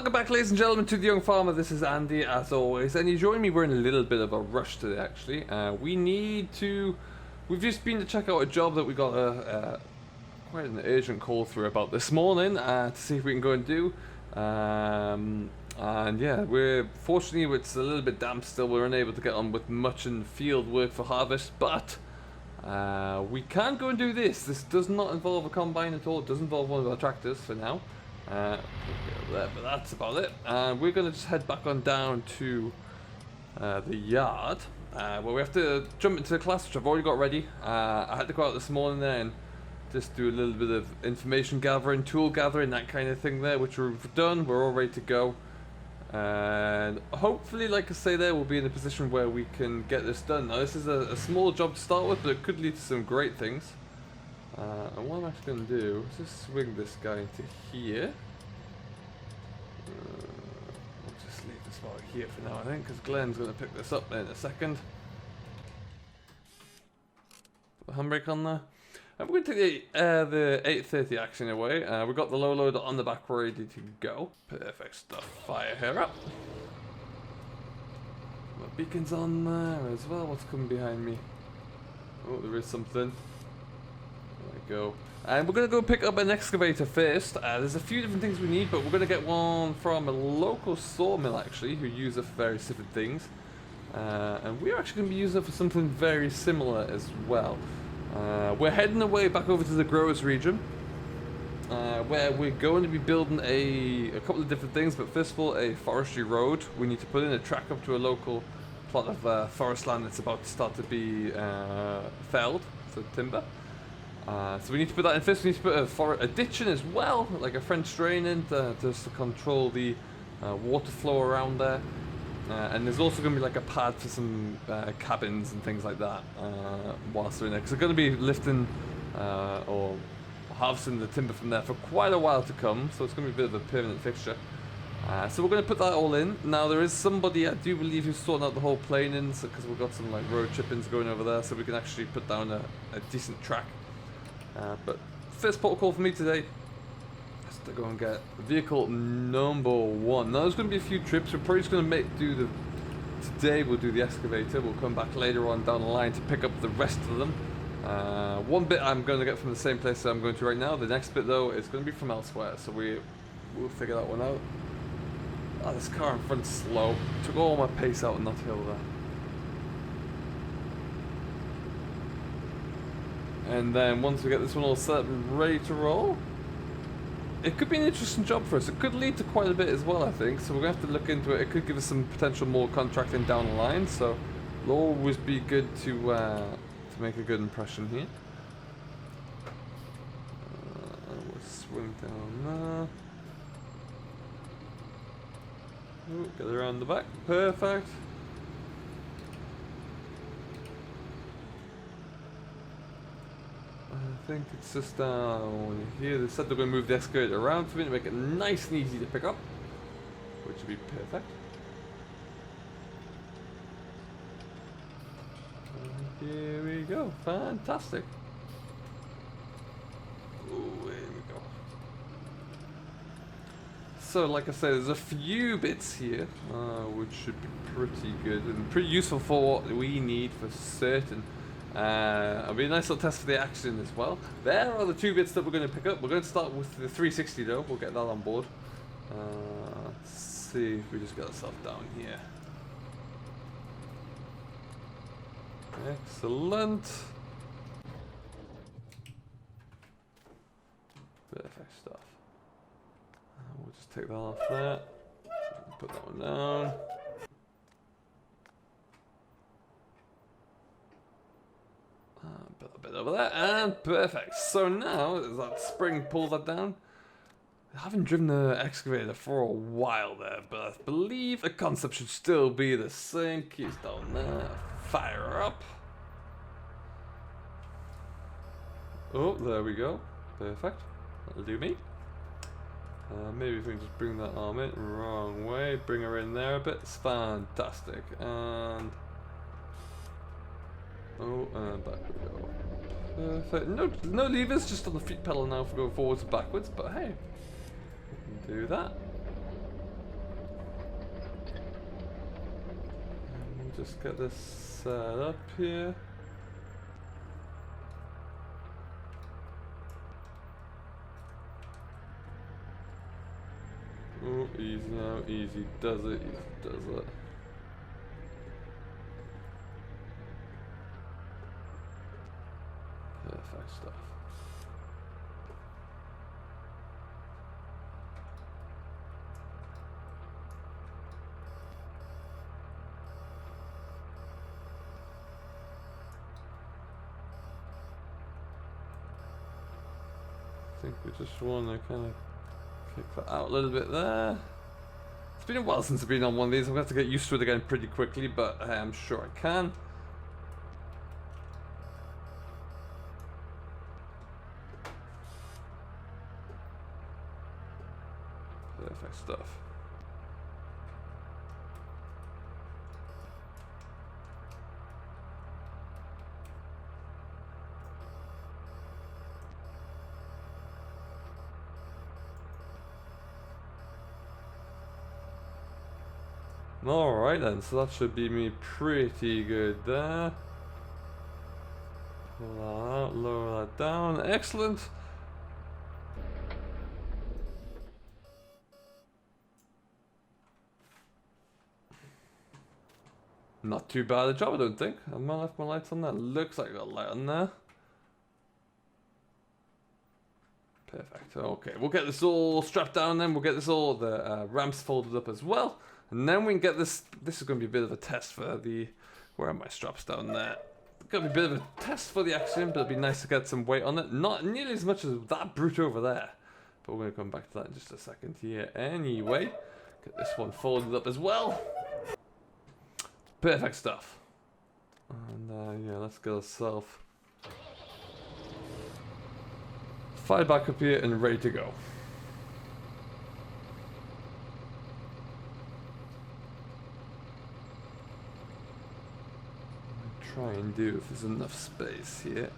Welcome back, ladies and gentlemen, to The Young Farmer. This is Andy, as always, and you join me. We're in a little bit of a rush today, actually. We've just been to check out a job that we got quite an urgent call through about this morning to see if we can go and do. And yeah, fortunately it's a little bit damp still. We're unable to get on with much in field work for harvest, but we can go and do this. This does not involve a combine at all. It does involve one of our tractors for now. But that's about it. And we're going to just head back on down to the yard, where we have to jump into the class, which I've already got ready. I had to go out this morning there and just do a little bit of information gathering, tool gathering, that kind of thing there, which we've done. We're all ready to go. And hopefully, like I say there, we'll be in a position where we can get this done. Now, this is a small job to start with, but it could lead to some great things. And what I'm actually going to do is just swing this guy into here. We'll just leave this while here for now, I think, because Glenn's going to pick this up in a second. Put the handbrake on there. And we're going to take the 830 action away. We've got the low loader on the back ready to go. Perfect stuff. Fire her up. My beacon's on there as well. What's coming behind me? Oh, there is something. There we go. And we're going to go pick up an excavator first. There's a few different things we need, but we're going to get one from a local sawmill, actually, who use it for various different things. And we're actually going to be using it for something very similar as well. We're heading away back over to the growers region, where we're going to be building a couple of different things, but first of all, a forestry road. We need to put in a track up to a local plot of forest land that's about to start to be felled for timber. So we need to put that in first. We need to put a ditch in as well, like a French drain in, just to control the water flow around there. And there's also going to be like a pad for some cabins and things like that whilst they're in there, because they're going to be lifting or harvesting the timber from there for quite a while to come, so it's going to be a bit of a permanent fixture. So we're going to put that all in. Now there is somebody, I do believe, who's sorting out the whole planings, because we've got some like road chippings going over there, so we can actually put down a decent track. But first protocol for me today is to go and get vehicle number 1. Now there's going to be a few trips. We're probably just going to today we'll do the excavator. We'll come back later on down the line to pick up the rest of them. One bit I'm going to get from the same place that I'm going to right now. The next bit though is going to be from elsewhere, so we'll figure that one out. Oh, this car in front's slow. Took all my pace out on that hill there. And then once we get this one all set and ready to roll, it could be an interesting job for us. It could lead to quite a bit as well, I think. So we're going to have to look into it. It could give us some potential more contracting down the line. So it'll always be good to make a good impression here. We'll swing down there. Ooh, get around the back. Perfect. I think it's just down here. They said they're going to move the excavator around for me to make it nice and easy to pick up, which would be perfect. And here we go. Fantastic. Ooh, here we go. So, like I said, there's a few bits here, which should be pretty good and pretty useful for what we need for certain. It'll be a nice little test for the action as well. There are the 2 bits that we're going to pick up. We're going to start with the 360 though. We'll get that on board. Let's see if we just get ourselves down here. Excellent. Perfect stuff. We'll just take that off there. Put that one down. Put a bit over there, and perfect. So now, as that spring pulls that down, I haven't driven the excavator for a while there, but I believe the concept should still be the same. Keys down there, fire up. Oh, there we go. Perfect. That'll do me. Maybe if we can just bring that arm in, wrong way, bring her in there a bit. It's fantastic. And oh, and back we go. Perfect. No levers, just on the feet pedal now for going forwards and backwards, but hey, we can do that. We'll just get this set up here. Oh, easy now, easy does it, easy does it. Perfect stuff. I think we just want to kind of kick that out a little bit there. It's been a while since I've been on one of these. I'm going to have to get used to it again pretty quickly, but I'm sure I can. Perfect stuff. Alright then, so that should be me pretty good there. Pull that out, lower that down, excellent. Not too bad a job, I don't think. I might have left my lights on there. Looks like I got a light on there. Perfect. Okay, we'll get this all strapped down then. We'll get this all, the ramps folded up as well. And then we can get this. This is going to be a bit of a test for the. Where are my straps down there? It's going to be a bit of a test for the action, but it'll be nice to get some weight on it. Not nearly as much as that brute over there. But we're going to come back to that in just a second here. Anyway, get this one folded up as well. Perfect stuff. And yeah, let's get ourselves fired back up here and ready to go. Try and do if there's enough space here.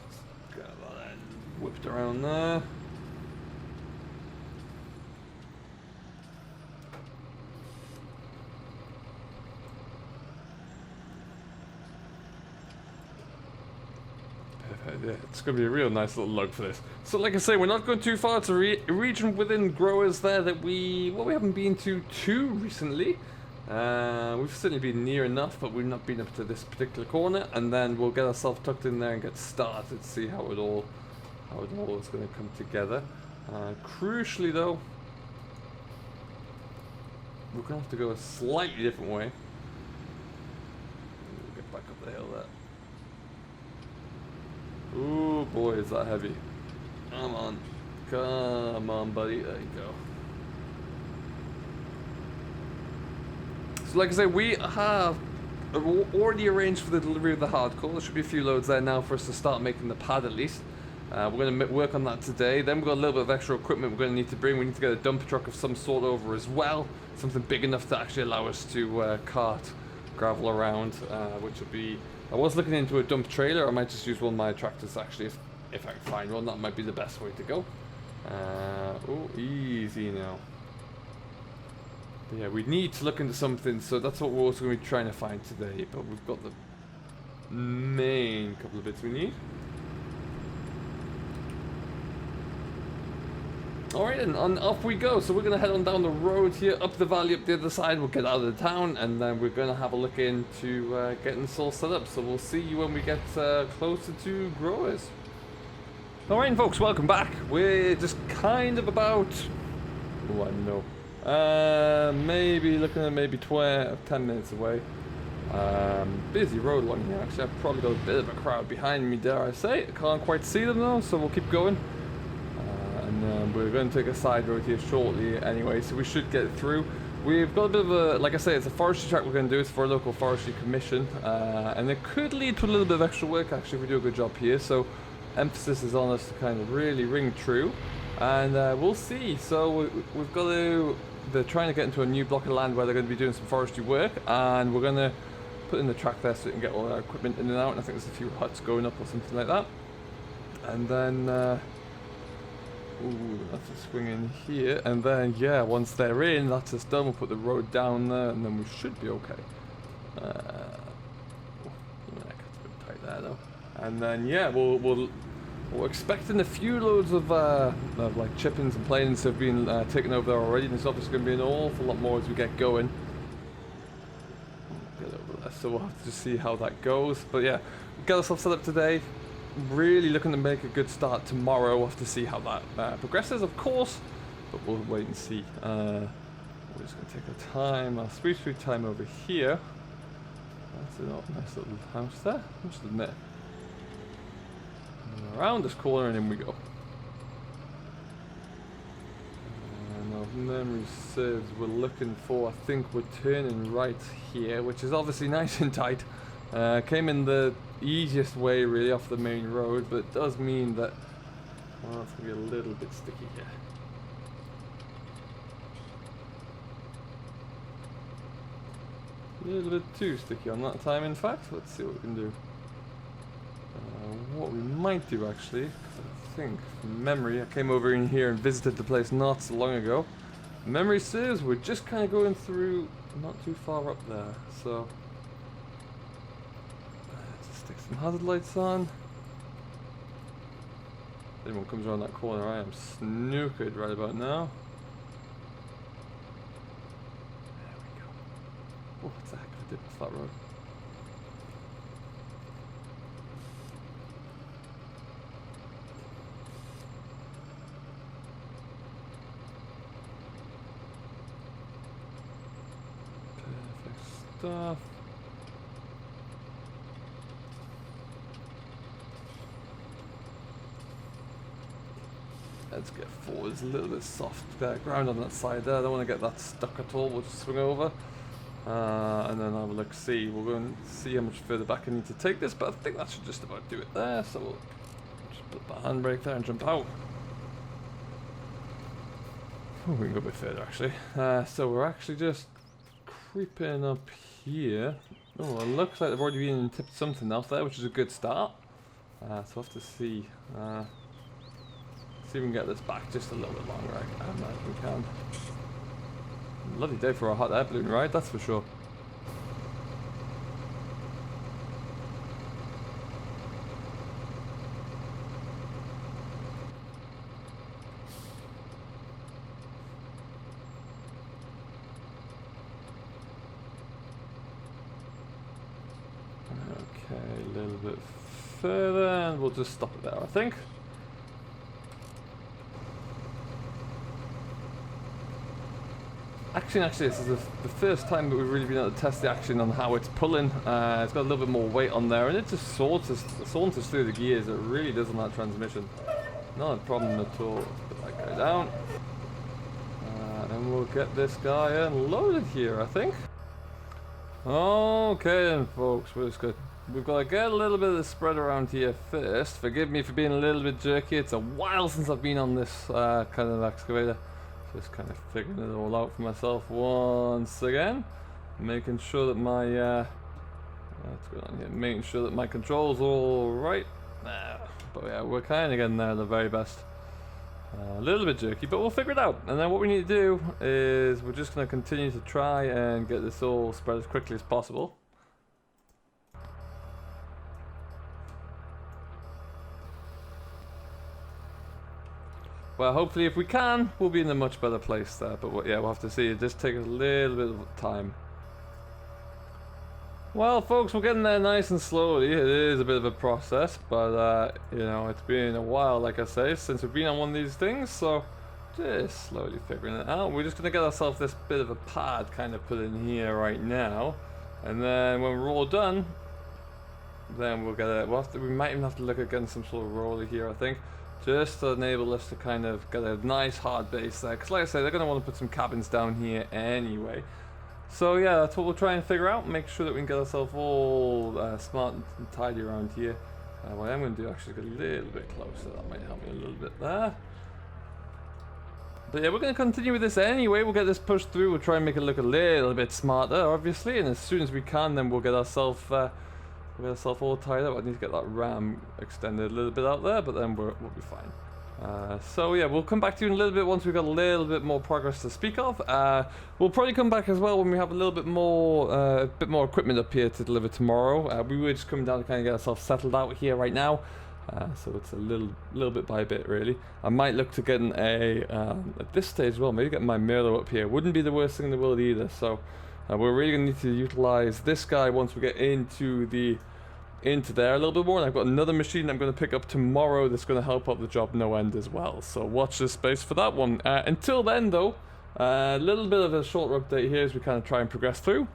Just get that whipped around there. Yeah, it's going to be a real nice little lug for this. So like I say, we're not going too far. It's a region within growers there that we haven't been to too recently. We've certainly been near enough, but we've not been up to this particular corner. And then we'll get ourselves tucked in there and get started, see how it all is going to come together. Crucially though, we're going to have to go a slightly different way. We'll get back up the hill there. Ooh boy, is that heavy. Come on. Come on, buddy. There you go. So like I say, we have already arranged for the delivery of the hardcore. There should be a few loads there now for us to start making the pad at least. We're going to work on that today. Then we've got a little bit of extra equipment we're going to need to bring. We need to get a dump truck of some sort over as well. Something big enough to actually allow us to cart gravel around, which would be... I was looking into a dump trailer. I might just use one of my tractors actually if I can find one. That might be the best way to go. Oh, easy now. But yeah, we need to look into something, so that's what we're also going to be trying to find today. But we've got the main couple of bits we need. Alright, and off we go. So we're going to head on down the road here, up the valley, up the other side. We'll get out of the town, and then we're going to have a look into getting this all set up. So we'll see you when we get closer to growers. Alright, folks, welcome back. We're just kind of about... Oh, I don't know. Maybe looking at maybe 10 minutes away. Busy road along here, actually. I've probably got a bit of a crowd behind me, dare I say. I can't quite see them though, so we'll keep going. And we're going to take a side road here shortly anyway, so we should get through. We've got a bit of a, like I say, it's a forestry track we're going to do. It's for a local forestry commission, and it could lead to a little bit of extra work actually if we do a good job here. So emphasis is on us to kind of really ring true, and we'll see. So we've got to, they're trying to get into a new block of land where they're going to be doing some forestry work, and we're going to put in the track there so we can get all our equipment in and out. And I think there's a few huts going up or something like that, and then Ooh, that's a swing in here, and then yeah, once they're in, that's us done. We'll put the road down there, and then we should be okay. Yeah, that's a bit tight there though. And then yeah, we're expecting a few loads of like chip-ins and planes have been taken over there already, and there's obviously going to be an awful lot more as we get going. Get over there, so we'll have to just see how that goes. But yeah, we'll get ourselves set up today. Really looking to make a good start tomorrow. We'll have to see how that progresses, of course, but we'll wait and see. We're just going to take our time, our speed time over here. That's a nice little house there, I must admit. And around this corner and in we go. And our memory serves, we're looking for, I think we're turning right here, which is obviously nice and tight. Came in the easiest way really off the main road, but it does mean that, well, it's going to be a little bit sticky here. A little bit too sticky on that time, in fact. Let's see what we can do. What we might do actually, because I think from memory, I came over in here and visited the place not so long ago. Memory serves, we're just kind of going through not too far up there, so just stick some hazard lights on. If anyone comes around that corner, I am snookered right about now. There we go. Oh, what's the heck of a dip off that road? Stuff. Let's get forward. It's a little bit soft ground on that side there. I don't want to get that stuck at all. We'll just swing over and then have a look. See, we'll go and see how much further back I need to take this, but I think that should just about do it there. So we'll just put the handbrake there and jump out. Oh, we can go a bit further actually. So we're actually just creeping up here. Oh, it looks like they've already been and tipped something else there, which is a good start. So we'll have to see. See if we can get this back just a little bit longer. I imagine we can. Lovely day for a hot air balloon ride, that's for sure. Okay, a little bit further and we'll just stop it there, I think. Actually, this is the first time that we've really been able to test the action on how it's pulling. It's got a little bit more weight on there, and it just saunters through the gears. It really does on that transmission. Not a problem at all. Put that guy down. And we'll get this guy unloaded here, I think. Okay then, folks, we've got to get a little bit of the spread around here first. Forgive me for being a little bit jerky. It's a while since I've been on this kind of excavator. Just kind of figuring it all out for myself once again. Making sure that my what's going on here? Making sure that my controls are all right. But yeah, we're kind of getting there the very best. A little bit jerky, but we'll figure it out. And then what we need to do is we're just going to continue to try and get this all spread as quickly as possible. Well, hopefully if we can, we'll be in a much better place there. But yeah, we'll have to see. It just takes a little bit of time. Well, folks, we're getting there nice and slowly. It is a bit of a process, but you know, it's been a while, like I say, since we've been on one of these things. So just slowly figuring it out. We're just going to get ourselves this bit of a pad kind of put in here right now. And then when we're all done, then we'll get it. We might even have to look at getting some sort of roller here, I think. Just to enable us to kind of get a nice hard base there. Because like I said, they're going to want to put some cabins down here anyway. So yeah, that's what we'll try and figure out. Make sure that we can get ourselves all smart and tidy around here. What I'm going to do actually is get a little bit closer. That might help me a little bit there. But yeah, we're going to continue with this anyway. We'll get this pushed through. We'll try and make it look a little bit smarter, obviously. And as soon as we can, then we'll get ourselves all tied up. I need to get that ram extended a little bit out there, but then we'll be fine. So yeah, we'll come back to you in a little bit once we've got a little bit more progress to speak of. We'll probably come back as well when we have a little bit more equipment up here to deliver tomorrow. We were just coming down to kind of get ourselves settled out here right now. So it's a little bit by bit really. I might look to getting at this stage as well, maybe getting my Merlo up here. Wouldn't be the worst thing in the world either. So we're really gonna need to utilize this guy once we get into there a little bit more. And I've got another machine I'm going to pick up tomorrow that's going to help out the job no end as well. So watch this space for that one. Until then though, a little bit of a shorter update here as we kind of try and progress through.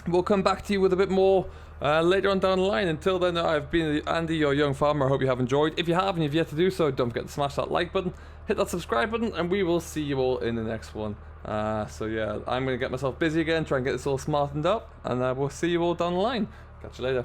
We'll come back to you with a bit more later on down the line. Until then, I've been Andy, your young farmer. I hope you have enjoyed. If you have and you've yet to do so, don't forget to smash that like button, hit that subscribe button, and we will see you all in the next one. So yeah, I'm going to get myself busy again, try and get this all smartened up, and we'll see you all down the line. Catch you later.